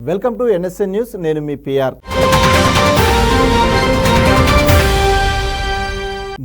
Welcome to NSN news. నేను మీ PR.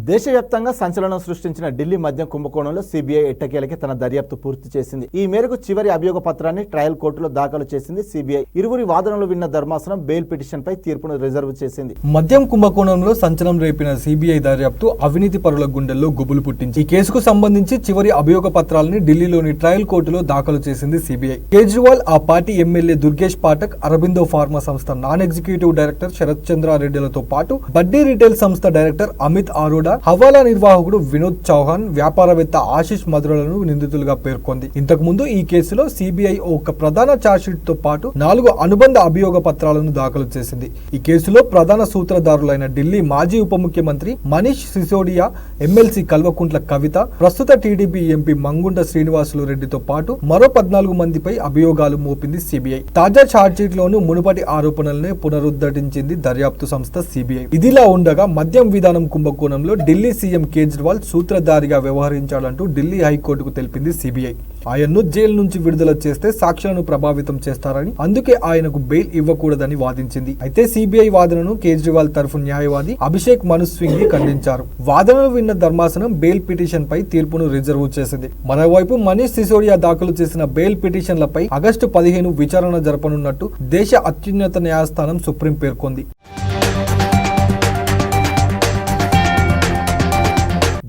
దేశవ్యాప్తంగా సంచలనం సృష్టించిన ఢిల్లీ మద్యం కుంభకోణంలో సిబిఐ ఎట్టకేలకి తన దర్యాప్తు పూర్తి చేసింది. ఈ మేరకు చివరి అభియోగ పత్రాన్ని ట్రయల్ కోర్టులో దాఖలు చేసింది సిబిఐ. ఇరువురి వాదనలు విన్న ధర్మాసనం బెయిల్ పిటిషన్ పై తీర్పును రిజర్వ్ చేసింది. మద్యం కుంభకోణంలో సంచలనం రేపిన సిబిఐ దర్యాప్తు అవినీతి పరుల గుండెల్లో గుబులు పుట్టించి ఈ కేసుకు సంబంధించి చివరి అభియోగ పత్రాలని ఢిల్లీలోని ట్రయల్ కోర్టులో దాఖలు చేసింది సిబిఐ. కేజ్రీవాల్, ఆ party MLA Durgesh Pathak, Aurobindo pharma సంస్థ నాన్ ఎగ్జిక్యూటివ్ డైరెక్టర్ శరత్ చంద్ర రెడ్డిలతో పాటు బడ్డీ రిటైల్ సంస్థ డైరెక్టర్ అమిత్ ఆరోడా, హవాలా నిర్వాహకుడు వినోద్ చౌహాన్, వ్యాపారవేత్త ఆశిష్ మధురలను నిందితులుగా పేర్కొంది. ఇంతకు ముందు ఈ కేసులో సిబిఐ ఒక ప్రధాన ఛార్జ్షీట్ తో పాటు 4 అనుబంధ అభియోగ పత్రాలను దాఖలు చేసింది. ఈ కేసులో ప్రధాన సూత్రధారులైన ఢిల్లీ మాజీ ఉప ముఖ్యమంత్రి మనీష్ సిసోడియా, ఎమ్మెల్సీ కల్వకుంట్ల కవిత, ప్రస్తుత టీడీపీ ఎంపీ మంగుంట శ్రీనివాసులు రెడ్డితో పాటు మరో 14 మందిపై అభియోగాలు మోపింది సిబిఐ. తాజా ఛార్జ్షీట్ లోను మునుపటి ఆరోపణలనే పునరుద్ధరించింది దర్యాప్తు సంస్థ సిబిఐ. ఇదిలా ఉండగా మద్యం విధానం కుంభకోణంలో ఢిల్లీ సీఎం కేజ్రీవాల్ సూత్రధారిగా వ్యవహరించాడంటూ ఢిల్లీ హైకోర్టుకు తెలిపింది సిబిఐ. ఆయన్ను జైలు నుంచి విడుదల చేస్తే సాక్ష్యాలను ప్రభావితం చేస్తారని, అందుకే ఆయనకు బెయిల్ ఇవ్వకూడదని వాదించింది. అయితే సిబిఐ వాదనను కేజ్రీవాల్ తరఫు న్యాయవాది అభిషేక్ మను సింఘ్వి ఖండించారు. వాదనలు విన్న ధర్మాసనం బెయిల్ పిటిషన్ పై తీర్పును రిజర్వ్ చేసింది. మరోవైపు మనీష్ సిసోడియా దాఖలు చేసిన బెయిల్ పిటిషన్లపై ఆగస్టు 15 విచారణ జరపనున్నట్టు దేశ అత్యున్నత న్యాయస్థానం సుప్రీం పేర్కొంది.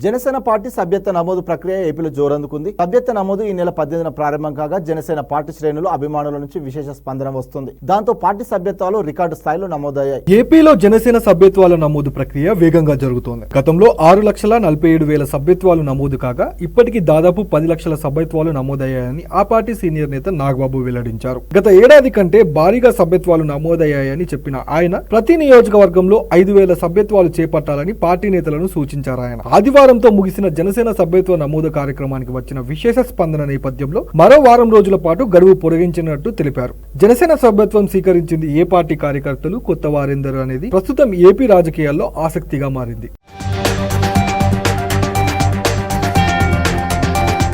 జనసేన పార్టీ సభ్యత్వ నమోదు ప్రక్రియ ఏపీలో జోరందుకుంది. సభ్యత్వ నమోదు ఈ నెల 18న ప్రారంభం కాగా జనసేన పార్టీ శ్రేణులు, అభిమానుల నుంచి విశేష స్పందన వస్తుంది. దాంతో పార్టీ సభ్యత్వాలు రికార్డు స్థాయిలో నమోదయ్యాయి. ఏపీలో జనసేన సభ్యత్వాల నమోదు ప్రక్రియ వేగంగా జరుగుతోంది. గతంలో 6,47,000 సభ్యత్వాలు నమోదు కాగా ఇప్పటికీ దాదాపు 10 లక్షల సభ్యత్వాలు నమోదయ్యాయని ఆ పార్టీ సీనియర్ నేత నాగబాబు వెల్లడించారు. గత ఏడాది కంటే భారీగా సభ్యత్వాలు నమోదయ్యాయని చెప్పిన ఆయన ప్రతి నియోజకవర్గంలో 5,000 సభ్యత్వాలు చేపట్టాలని పార్టీ నేతలను సూచించారు. ఆయన ఆదివారం ముగిసిన జనసేన సభ్యత్వ నమోదు కార్యక్రమానికి వచ్చిన విశేష స్పందన నేపథ్యంలో మరో వారం రోజుల పాటు గడువు పొడిగించినట్టు తెలిపారు. జనసేన సభ్యత్వం స్వీకరించింది ఏ పార్టీ కార్యకర్తలు, కొత్త వారెందరు అనేది ప్రస్తుతం ఏపీ రాజకీయాల్లో ఆసక్తిగా మారింది.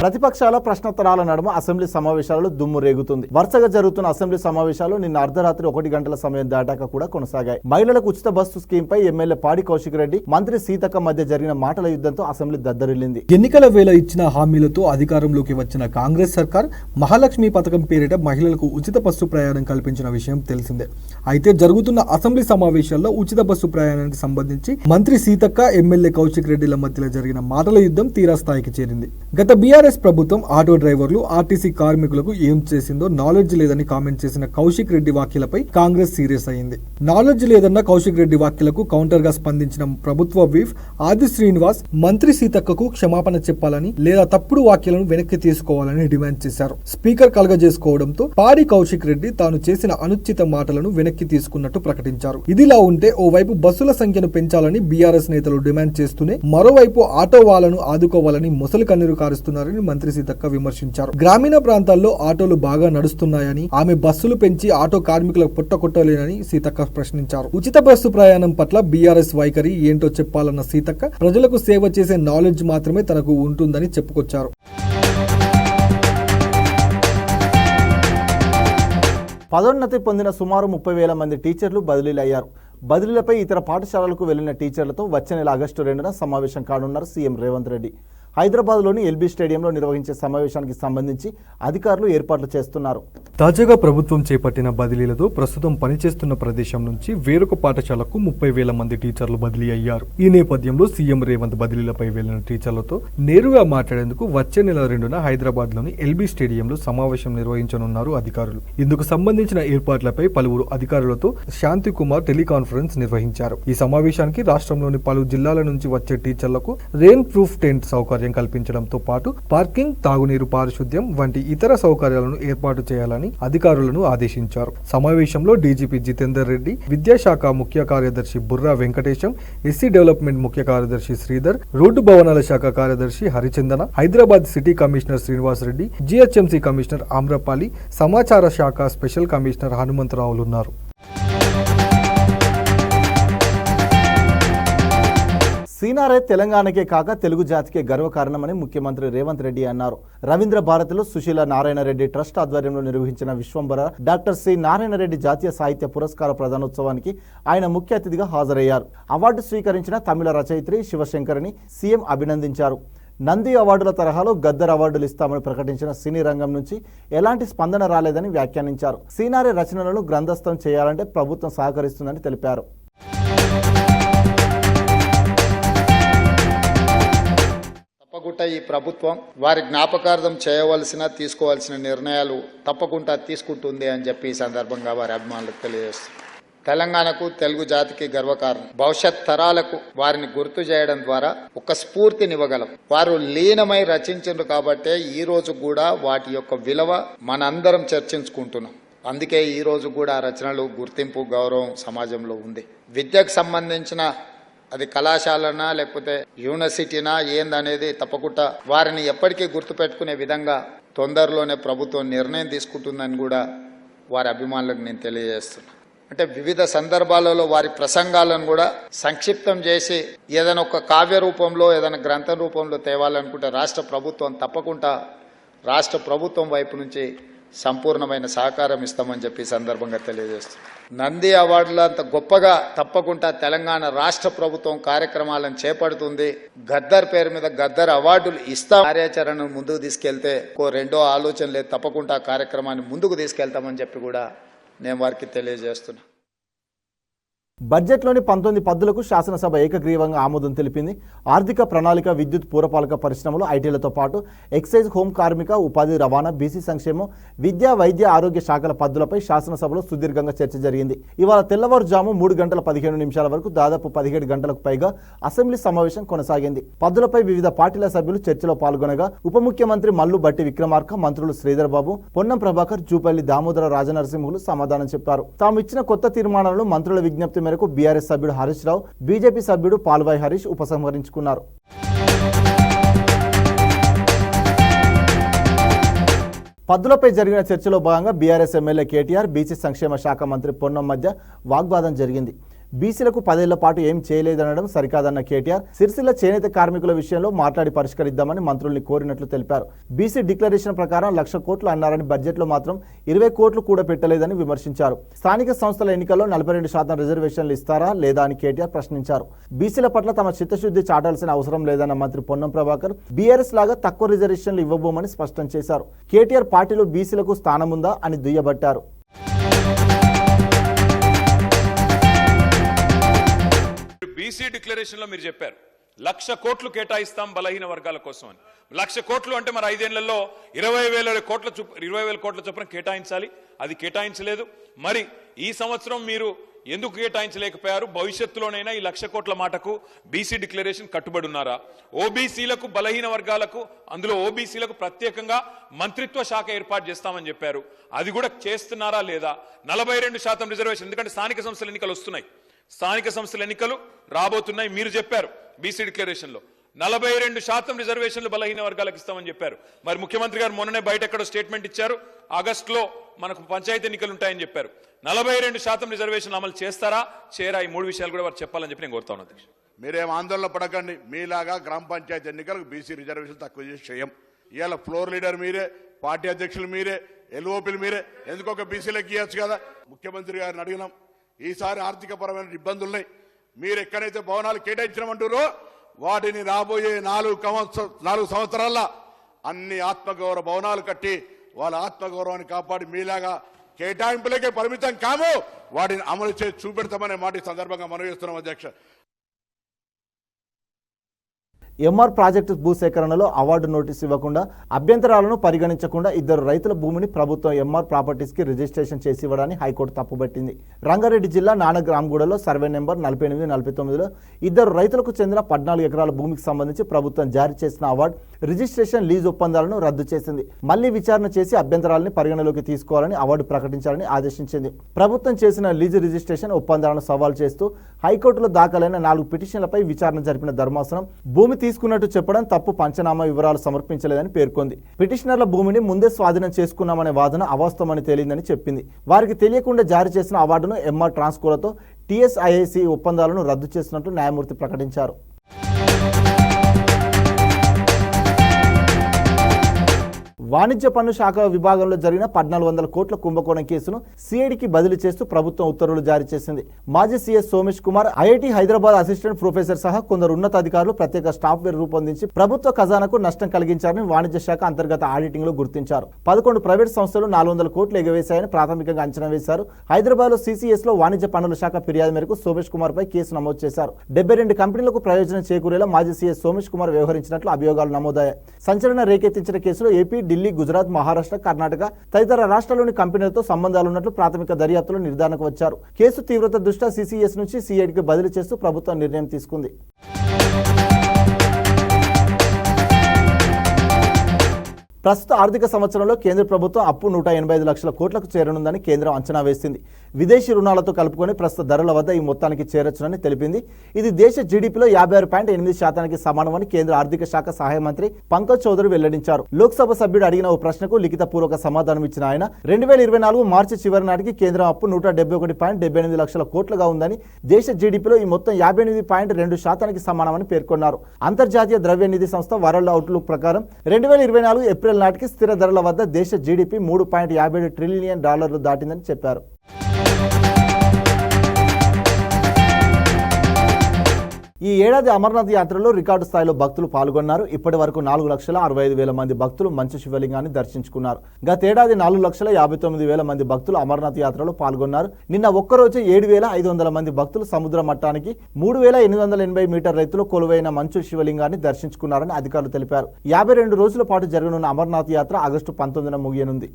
ప్రతిపక్షాల ప్రశ్నోత్తరాల నడుమ అసెంబ్లీ సమావేశాలలో దుమ్ము రేగుతుంది. వరుసగా జరుగుతున్న అసెంబ్లీ సమావేశాలు నిన్న అర్ధరాత్రి 1 గంటల సమయం దాటాక కూడా కొనసాగాయి. మహిళలకు ఉచిత బస్సు స్కీమ్ పై ఎమ్మెల్యే పాడి కౌశిక్ రెడ్డి, మంత్రి సీతక్క మధ్య జరిగిన మాటల యుద్ధంతో అసెంబ్లీ దద్దరిల్లింది. ఎన్నికల వేళ ఇచ్చిన హామీలతో అధికారంలోకి వచ్చిన కాంగ్రెస్ సర్కార్ మహాలక్ష్మి పథకం పేరిట మహిళలకు ఉచిత బస్సు ప్రయాణం కల్పించిన విషయం తెలిసిందే. అయితే జరుగుతున్న అసెంబ్లీ సమావేశాల్లో ఉచిత బస్సు ప్రయాణానికి సంబంధించి మంత్రి సీతక్క, ఎమ్మెల్యే కౌశిక్ రెడ్డిల మధ్యలో జరిగిన మాటల యుద్ధం తీరాస్థాయికి చేరింది. గత బీఆర్ఎస్ ప్రభుత్వం ఆటో డ్రైవర్లు, ఆర్టీసీ కార్మికులకు ఏం చేసిందో నాలెడ్జ్ లేదని కామెంట్ చేసిన కౌశిక్ రెడ్డి వ్యాఖ్యలపై కాంగ్రెస్ సీరియస్ అయింది. నాలెడ్జ్ లేదన్న కౌశిక్ రెడ్డి వ్యాఖ్యలకు కౌంటర్ గా స్పందించిన ప్రభుత్వ వీఫ్ ఆది శ్రీనివాస్ మంత్రి సీతక్కకు క్షమాపణ చెప్పాలని లేదా తప్పుడు వ్యాఖ్యలను వెనక్కి తీసుకోవాలని డిమాండ్ చేశారు. స్పీకర్ కలగజేసుకోవడంతో పాడి కౌశిక్ రెడ్డి తాను చేసిన అనుచిత మాటలను వెనక్కి తీసుకున్నట్టు ప్రకటించారు. ఇదిలా ఉంటే ఓవైపు బస్సుల సంఖ్యను పెంచాలని బీఆర్ఎస్ నేతలు డిమాండ్ చేస్తూనే మరోవైపు ఆటో వాళ్లను ఆదుకోవాలని మొసలి కన్నీరు కారుస్తున్నారని మంత్రి సీతక్క విమర్శించారు. గ్రామీణ ప్రాంతాల్లో ఆటోలు బాగా నడుస్తున్నాయని, ఆమె బస్సులు పెంచి ఆటో కార్మికులకు పుట్టకొట్టలేనని సీతక్క ప్రశ్నించారు. ఉచిత బస్సు ప్రయాణం పట్ల బీఆర్ఎస్ వైఖరి ఏంటో చెప్పాలన్న సీతక్క ప్రజలకు సేవ చేసే నాలెడ్జ్ మాత్రమే తనకు ఉంటుందని చెప్పుకొచ్చారు. పదోన్నతి పొందిన సుమారు 30,000 మంది టీచర్లు బదిలీలయ్యారు. బదిలీలపై ఇతర పాఠశాలలకు వెళ్లిన టీచర్లతో వచ్చే నెల ఆగస్టు 2న సమావేశం కానున్నారు సీఎం రేవంత్ రెడ్డి. హైదరాబాద్లోని ఎల్బీ స్టేడియంలో నిర్వహించే సమావేశానికి సంబంధించి అధికారులు ఏర్పాట్లు చేస్తున్నారు. తాజాగా ప్రభుత్వం చేపట్టిన బదిలీలతో ప్రస్తుతం పనిచేస్తున్న ప్రదేశం నుంచి వేరొక పాఠశాలకు 30,000 మంది టీచర్లు బదిలీ అయ్యారు. ఈ నేపథ్యంలో సీఎం రేవంత్ బదిలీలపై వెళ్లిన టీచర్లతో నేరుగా మాట్లాడేందుకు వచ్చే నెల 2న హైదరాబాద్లోని ఎల్బీ స్టేడియంలో సమావేశం నిర్వహించనున్నారు అధికారులు. ఇందుకు సంబంధించిన ఏర్పాట్లపై పలువురు అధికారులతో శాంతి కుమార్ టెలికాన్ఫరెన్స్ నిర్వహించారు. ఈ సమావేశానికి రాష్ట్రంలోని పలు జిల్లాల నుంచి వచ్చే టీచర్లకు రెయిన్ ప్రూఫ్ టెంట్ సౌకర్యం కల్పించడంతో పాటు పార్కింగ్, తాగునీరు, పారిశుద్ధ్యం వంటి ఇతర సౌకర్యాలను ఏర్పాటు చేయాలని అధికారులను ఆదేశించారు. సమావేశంలో డీజీపీ జితేందర్ రెడ్డి, విద్యాశాఖ ముఖ్య కార్యదర్శి బుర్రా వెంకటేశం, ఎస్సీ డెవలప్మెంట్ ముఖ్య కార్యదర్శి శ్రీధర్, రోడ్డు భవనాల శాఖ కార్యదర్శి Harichandana, Hyderabad city commissioner Srinivas Reddy, GHMC commissioner Amrapali, సమాచార శాఖ స్పెషల్ కమిషనర్ హనుమంతరావులున్నారు. సీనారే తెలంగాణకే కాక తెలుగు జాతికే గర్వకారణమని ముఖ్యమంత్రి రేవంత్ రెడ్డి అన్నారు. రవీంద్ర భారతిలో సుశీల నారాయణ రెడ్డి ట్రస్ట్ ఆధ్వర్యంలో నిర్వహించిన విశ్వంభర డాక్టర్ సి నారాయణ రెడ్డి జాతీయ సాహిత్య పురస్కార ప్రదానోత్సవానికి ఆయన ముఖ్య అతిథిగా హాజరయ్యారు. అవార్డు స్వీకరించిన తమిళ రచయిత్రి శివశంకరిని సీఎం అభినందించారు. నంది అవార్డుల తరహాలో గద్దర్ అవార్డులు ఇస్తామని ప్రకటించిన సినీ రంగం నుంచి ఎలాంటి స్పందన రాలేదని వ్యాఖ్యానించారు. సీనారే రచనలను గ్రంథస్థం చేయాలంటే ప్రభుత్వం సహకరిస్తుందని తెలిపారు. తప్పకుండా ఈ ప్రభుత్వం వారి జ్ఞాపకార్థం చేయవలసిన తీసుకోవాల్సిన నిర్ణయాలు తప్పకుండా తీసుకుంటుంది అని చెప్పి ఈ సందర్భంగా వారి అభిమానులకు తెలియజేస్తున్నారు. తెలంగాణకు తెలుగు జాతికి గర్వకారణం. భవిష్యత్ తరాలకు వారిని గుర్తు చేయడం ద్వారా ఒక స్ఫూర్తినివ్వగలం. వారు లీనమై రచించారు కాబట్టే ఈ రోజు కూడా వాటి యొక్క విలువ మనందరం చర్చించుకుంటున్నాం. అందుకే ఈ రోజు కూడా ఆ రచనలు గుర్తింపు గౌరవం సమాజంలో ఉంది. విద్యకు సంబంధించిన అది కళాశాలనా లేకపోతే యూనివర్సిటీనా ఏందనేది తప్పకుండా వారిని ఎప్పటికీ గుర్తుపెట్టుకునే విధంగా తొందరలోనే ప్రభుత్వం నిర్ణయం తీసుకుంటుందని కూడా వారి అభిమానులకు నేను తెలియజేస్తున్నాను. అంటే వివిధ సందర్భాలలో వారి ప్రసంగాలను కూడా సంక్షిప్తం చేసి ఏదైనా ఒక కావ్య రూపంలో ఏదైనా గ్రంథం రూపంలో తేవాలనుకుంటే రాష్ట్ర ప్రభుత్వం తప్పకుండా రాష్ట్ర ప్రభుత్వం వైపు నుంచి సంపూర్ణమైన సహకారం ఇస్తామని చెప్పి సందర్భంగా తెలియజేస్తున్నాం. నంది అవార్డులు అంత గొప్పగా తప్పకుండా తెలంగాణ రాష్ట్ర ప్రభుత్వం కార్యక్రమాలను చేపడుతుంది. గద్దర్ పేరు మీద గద్దర్ అవార్డులు ఇస్తాం. కార్యాచరణను ముందుకు తీసుకెళ్తే రెండో ఆలోచన లేదు. తప్పకుండా ఆ కార్యక్రమాన్ని ముందుకు తీసుకెళ్తామని చెప్పి కూడా నేను వారికి తెలియజేస్తున్నా. బడ్జెట్లోని 19 పద్దులకు శాసనసభ ఏకగ్రీవంగా ఆమోదం తెలిపింది. ఆర్థిక ప్రణాళిక, విద్యుత్, పూరపాలక పరిశ్రమలు, ఐటీలతో పాటు ఎక్సైజ్, హోం, కార్మిక, ఉపాధి, రవాణా, బీసీ సంక్షేమం, విద్యా, వైద్య, ఆరోగ్య శాఖల పద్దులపై శాసనసభలో సుదీర్ఘంగా చర్చ జరిగింది. ఇవాళ తెల్లవారుజాము 3 గంటల 15 నిమిషాల వరకు దాదాపు 17 గంటలకు పైగా అసెంబ్లీ సమావేశం కొనసాగింది. పద్దులపై వివిధ పార్టీల సభ్యులు చర్చలో పాల్గొనగా ఉప ముఖ్యమంత్రి మల్లు భట్టి విక్రమార్క, మంత్రులు శ్రీధర్ బాబు, పొన్నం ప్రభాకర్, జూపల్లి దామోదర రాజనరసింహులు సమాధానం చెప్పారు. తాము ఇచ్చిన కొత్త తీర్మానాలను మంత్రుల విజ్ఞప్తి మేరకు బీఆర్ఎస్ సభ్యుడు హరీష్ రావు, బీజేపీ సభ్యుడు పాల్వాయి హరీష్ ఉపసంహరించుకున్నారు. పద్దులపై జరిగిన చర్చలో భాగంగా బీఆర్ఎస్ ఎమ్మెల్యే కేటీఆర్, బీసీ సంక్షేమ శాఖ మంత్రి పొన్నం మధ్య వాగ్వాదం జరిగింది. బీసీలకు 10 ఏళ్ల పాటు ఏం చేయలేదనడం సరికాదన్న కేటీఆర్ సిరిసిల్ల చేనేత కార్మికుల విషయంలో మాట్లాడి పరిష్కరిద్దామని మంత్రుల్ని కోరినట్లు తెలిపారు. బీసీ డిక్లరేషన్ ప్రకారం 1,00,000 కోట్లు అన్నారని బడ్జెట్లో మాత్రం 20 కోట్లు కూడా పెట్టలేదని విమర్శించారు. స్థానిక సంస్థల ఎన్నికల్లో 42% రిజర్వేషన్లు ఇస్తారా లేదా అని కేటీఆర్ ప్రశ్నించారు. బీసీల పట్ల తమ చిత్తశుద్ధి చాటాల్సిన అవసరం లేదన్న మంత్రి పొన్నం ప్రభాకర్ బీఆర్ఎస్ లాగా తక్కువ రిజర్వేషన్లు ఇవ్వబోమని స్పష్టం చేశారు. కేటీఆర్ పార్టీలో బీసీలకు స్థానముందా అని దుయ్యబట్టారు. బీసీ డిక్లరేషన్లో మీరు చెప్పారు 1,00,000 కోట్లు కేటాయిస్తాం బలహీన వర్గాల కోసం అని. 1,00,000 కోట్లు అంటే మరి 5 ఏళ్లలో 20,000 కోట్ల చొప్పున కేటాయించాలి. అది కేటాయించలేదు. మరి ఈ సంవత్సరం మీరు ఎందుకు కేటాయించలేకపోయారు? భవిష్యత్తులోనైనా ఈ 1,00,000 కోట్ల మాటకు బీసీ డిక్లరేషన్ కట్టుబడి ఉన్నారా? ఓబీసీలకు, బలహీన వర్గాలకు, అందులో ఓబీసీలకు ప్రత్యేకంగా మంత్రిత్వ శాఖ ఏర్పాటు చేస్తామని చెప్పారు. అది కూడా చేస్తున్నారా లేదా? 42% రిజర్వేషన్, ఎందుకంటే స్థానిక సంస్థల ఎన్నికలు వస్తున్నాయి. స్థానిక సంస్థల ఎన్నికలు రాబోతున్నాయి. మీరు చెప్పారు బీసీ డిక్లరేషన్లో 42% రిజర్వేషన్లు బలహీన వర్గాలకు ఇస్తామని చెప్పారు. మరి ముఖ్యమంత్రి గారు మొన్ననే బయట ఎక్కడో స్టేట్మెంట్ ఇచ్చారు, ఆగస్టులో మనకు పంచాయతీ ఎన్నికలు ఉంటాయని చెప్పారు. 42% రిజర్వేషన్లు అమలు చేస్తారా, చేయరా? ఈ 3 విషయాలు కూడా వారు చెప్పాలని చెప్పి నేను కోరుతా ఉన్నాను. అధ్యక్ష, మీరేం ఆందోళన పడకండి. మీలాగా గ్రామ పంచాయతీ ఎన్నికలకు బీసీ రిజర్వేషన్ తక్కువ చేసి చేయం. ఇవాళ ఫ్లోర్ లీడర్ మీరే, పార్టీ అధ్యక్షులు మీరే, ఎల్ఓపీలు మీరే. ఎందుకు ఒక బీసీలకు ఇవ్వచ్చు కదా? ముఖ్యమంత్రి గారిని అడిగినాం. ఈసారి ఆర్థిక పరమైన ఇబ్బందులున్నాయి. మీరు ఎక్కడైతే భవనాలు కేటాయించమంటారో వాటిని రాబోయే 4 సంవత్సరాల్లో అన్ని ఆత్మగౌరవ భవనాలు కట్టి వాళ్ళ ఆత్మగౌరవాన్ని కాపాడి మీలాగా కేటాయింపులకే పరిమితం కాము, వాటిని అమలు చేసి చూపెడతామనే మాట సందర్భంగా మనం చేస్తున్నాం. అధ్యక్ష, ఎంఆర్ ప్రాజెక్టు భూసేకరణలో అవార్డు నోటీసు ఇవ్వకుండా, అభ్యంతరాలను పరిగణించకుండా 2 రైతుల భూమిని ప్రభుత్వం ఎంఆర్ ప్రాపర్టీస్ కి రిజిస్ట్రేషన్ చేసి ఇవ్వడాన్ని హైకోర్టు తప్పుబట్టింది. రంగారెడ్డి జిల్లా నానగ్రామ్గూడలో సర్వే నెంబర్ 48-49లో 2 రైతులకు చెందిన 14 ఎకరాల భూమికి సంబంధించి ప్రభుత్వం జారీ చేసిన అవార్డు రిజిస్ట్రేషన్ లీజ్ ఒప్పందాలను రద్దు చేసింది. మళ్లీ విచారణ చేసి అభ్యంతరాలని పరిగణలోకి తీసుకోవాలని అవార్డు ప్రకటించాలని ఆదేశించింది. ప్రభుత్వం చేసిన లీజ్ రిజిస్ట్రేషన్ ఒప్పందాలను సవాల్ చేస్తూ హైకోర్టులో దాఖలైన 4 పిటిషన్లపై విచారణ జరిపిన ధర్మాసనం భూమి తీసుకున్నట్టు చెప్పడం తప్పు, పంచనామా వివరాలు సమర్పించలేదని పేర్కొంది. పిటిషనర్ల భూమిని ముందే స్వాధీనం చేసుకున్నామనే వాదన అవాస్తవమని తేలిందని చెప్పింది. వారికి తెలియకుండా జారీ చేసిన అవార్డును ఎంఆర్ ట్రాన్స్కోలతో టీఎస్ఐఐసి ఒప్పందాలను రద్దు చేసినట్టు న్యాయమూర్తి ప్రకటించారు. వాణిజ్య పన్ను శాఖ విభాగంలో జరిగిన 1400 కోట్ల కుంభకోణం కేసును సిఐడికి బదిలీ చేస్తూ ప్రభుత్వం ఉత్తర్వులు జారీ చేసింది. మాజీ CS Somesh Kumar, IIT Hyderabad assistant professor సహా కొందరు ఉన్నతాధికారులు ప్రత్యేక సాఫ్ట్వేర్ రూపొందించి ప్రభుత్వ ఖజానాకు నష్టం కలిగించారని వాణిజ్య శాఖ అంతర్గత ఆడిటింగ్ లో గుర్తించారు. 11 ప్రైవేట్ సంస్థలు 400 కోట్లు ఎగవేశాయని ప్రాథమికంగా అంచనా వేశారు. హైదరాబాద్ లో సిసిఎస్ లో వాణిజ్య పన్నుల శాఖ ఫిర్యాదు మేరకు సోమేష్ కుమార్ పై కేసు నమోదు చేశారు. 72 కంపెనీలకు ప్రయోజనం చేకూరేలా మాజీ సీఎస్ సోమేష్ కుమార్ వ్యవహరించినట్లు అభియోగాలు నమోదయ్యాయి. సంచలన రేకెత్తించిన కేసులో ఏపీ, ఢిల్లీ, గుజరాత్, మహారాష్ట్ర, కర్ణాటక తదితర రాష్ట్రాల్లోని కంపెనీలతో సంబంధాలున్నట్లు ప్రాథమిక దర్యాప్తులో నిర్ధారణకు వచ్చారు. కేసు తీవ్రత దృష్ట్యా సిసిఎస్ నుంచి సిఐడికి బదిలీ చేస్తూ ప్రభుత్వం నిర్ణయం తీసుకుంది. ప్రస్తుత ఆర్థిక సంవత్సరంలో కేంద్ర ప్రభుత్వం అప్పు 185 లక్షల కోట్లకు చేరనుందని కేంద్రం అంచనా వేసింది. విదేశీ రుణాలతో కలుపుకొని ప్రస్తుత ధరల వద్ద ఈ మొత్తానికి చేరొచ్చునని తెలిపింది. ఇది దేశ జీడీపీలో 56.8% సమానమని కేంద్ర ఆర్థిక శాఖ సహాయ మంత్రి పంకజ్ చౌదరి వెల్లడించారు. లోక్సభ సభ్యుడు అడిగిన ఓ ప్రశ్నకు లిఖిత పూర్వక సమాధానం ఇచ్చిన ఆయన 2024 మార్చి చివరి నాటికి కేంద్రం అప్పు 171.78 లక్షల కోట్లుగా ఉందని, దేశ జీడీపీలో ఈ మొత్తం 58.2% సమానమని పేర్కొన్నారు. అంతర్జాతీయ ద్రవ్య నిధి సంస్థ వరల్డ్ అవుట్లుక్ ప్రకారం 2024 ఏప్రిల్ నాటికి స్థిర ధరల వద్ద దేశ జీడీపీ $3.57 ట్రిలియన్ దాటిందని చెప్పారు. ఈ ఏడాది అమర్నాథ్ యాత్రలో రికార్డు స్థాయిలో భక్తులు పాల్గొన్నారు. ఇప్పటి వరకు 4,65,000 మంది భక్తులు మంచు శివలింగాన్ని దర్శించుకున్నారు. గతేడాది 4,59,000 మంది భక్తులు అమర్నాథ్ యాత్రలో పాల్గొన్నారు. నిన్న ఒక్కరోజు 7,500 మంది భక్తులు సముద్ర మట్టానికి 3,880 మీటర్ల ఎత్తులో కొలువైన మంచు శివలింగాన్ని దర్శించుకున్నారని అధికారులు తెలిపారు. 52 రోజుల పాటు జరగనున్న అమర్నాథ్ యాత్ర ఆగస్టు 19న ముగియనుంది.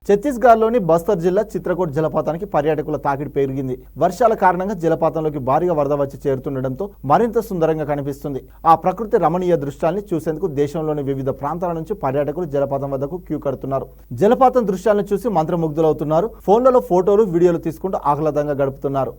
ఛత్తీస్గఢ్లోని బస్తర్ జిల్లా చిత్రకూట్ జలపాతానికి పర్యాటకుల తాకిడి పెరిగింది. వర్షాల కారణంగా జలపాతంలోకి భారీగా వరద వచ్చి చేరుతుండటంతో మరింత సుందరంగా కనిపిస్తుంది. ఆ ప్రకృతి రమణీయ దృశ్యాల్ని చూసేందుకు దేశంలోని వివిధ ప్రాంతాల నుంచి పర్యాటకులు జలపాతం వద్దకు క్యూ కడుతున్నారు. జలపాతం దృశ్యాలను చూసి మంత్రముగ్ధులవుతున్నారు. ఫోన్లలో ఫోటోలు, వీడియోలు తీసుకుంటూ ఆహ్లాదంగా గడుపుతున్నారు.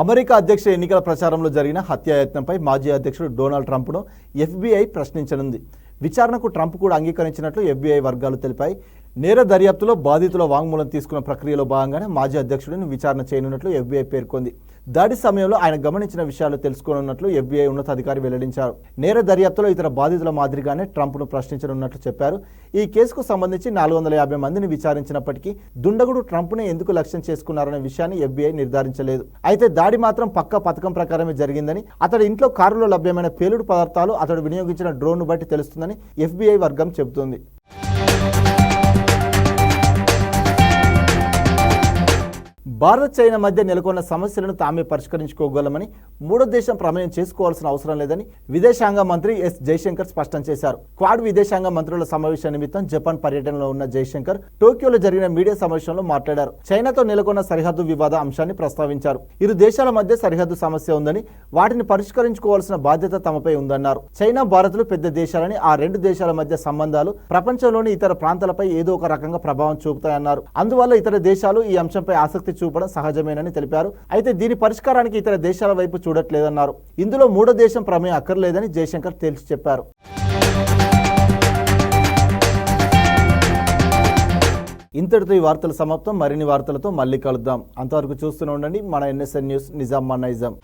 అమెరికా అధ్యక్ష ఎన్నికల ప్రచారంలో జరిగిన హత్యాయత్నంపై మాజీ అధ్యక్షుడు డొనాల్డ్ ట్రంప్ను ఎఫ్బీఐ ప్రశ్నించనుంది. విచారణకు ట్రంప్ కూడా అంగీకరించినట్లు ఎఫ్బీఐ వర్గాలు తెలిపాయి. నేర దర్యాప్తులో బాధితుల వాంగ్మూలం తీసుకున్న ప్రక్రియలో భాగంగానే మాజీ అధ్యక్షుడిని విచారణ చేయనున్నట్లు ఎఫ్బీఐ పేర్కొంది. దాడి సమయంలో ఆయన గమనించిన విషయాలు తెలుసుకోనున్నట్లు ఎఫ్బీఐ ఉన్నతాధికారి వెల్లడించారు. నేర దర్యాప్తులో ఇతర బాధితుల మాదిరిగానే ట్రంప్ను ప్రశ్నించనున్నట్లు చెప్పారు. ఈ కేసుకు సంబంధించి 450 మందిని విచారించినప్పటికీ దుండగుడు ట్రంప్ను ఎందుకు లక్ష్యం చేసుకున్నారనే విషయాన్ని ఎఫ్బీఐ నిర్ధారించలేదు. అయితే దాడి మాత్రం పక్కా పథకం ప్రకారమే జరిగిందని, అతడి ఇంట్లో కారులో లభ్యమైన పేలుడు పదార్థాలు, అతడు వినియోగించిన డ్రోన్ను బట్టి తెలుస్తుందని ఎఫ్బీఐ వర్గం చెబుతోంది. భారత్, చైనా మధ్య నెలకొన్న సమస్యలను తామే పరిష్కరించుకోగలమని, మూడో దేశం ప్రమేయం చేసుకోవాల్సిన అవసరం లేదని విదేశాంగ మంత్రి ఎస్ జైశంకర్ స్పష్టం చేశారు. క్వాడ్ విదేశాంగ మంత్రుల సమావేశం నిమిత్తం జపాన్ పర్యటనలో ఉన్న జైశంకర్ టోక్యోలో జరిగిన మీడియా సమావేశంలో మాట్లాడారు. చైనాతో నెలకొన్న సరిహద్దు వివాద అంశాన్ని ప్రస్తావించారు. ఇరు దేశాల మధ్య సరిహద్దు సమస్య ఉందని, వాటిని పరిష్కరించుకోవాల్సిన బాధ్యత తమపై ఉందన్నారు. చైనా, భారత్లు పెద్ద దేశాలని, ఆ రెండు దేశాల మధ్య సంబంధాలు ప్రపంచంలోని ఇతర ప్రాంతాలపై ఏదో ఒక రకంగా ప్రభావం చూపుతాయన్నారు. అందువల్ల ఇతర దేశాలు ఈ అంశంపై ఆసక్తి చూపడం సహజమేనని తెలిపారు. అయితే దీని పరిష్కారానికి ఇతర దేశాల వైపు చూడట్లేదన్నారు. ఇందులో మూడో దేశం ప్రమేయం అక్కర్లేదని జైశంకర్ తేల్చి చెప్పారు. ఇంతటితో ఈ వార్తలు సమాప్తం. మరిన్ని వార్తలతో మళ్ళీ కలుద్దాం. అంతవరకు చూస్తూనే ఉండండి మన NSN న్యూస్, నిజాం మా నైజాం.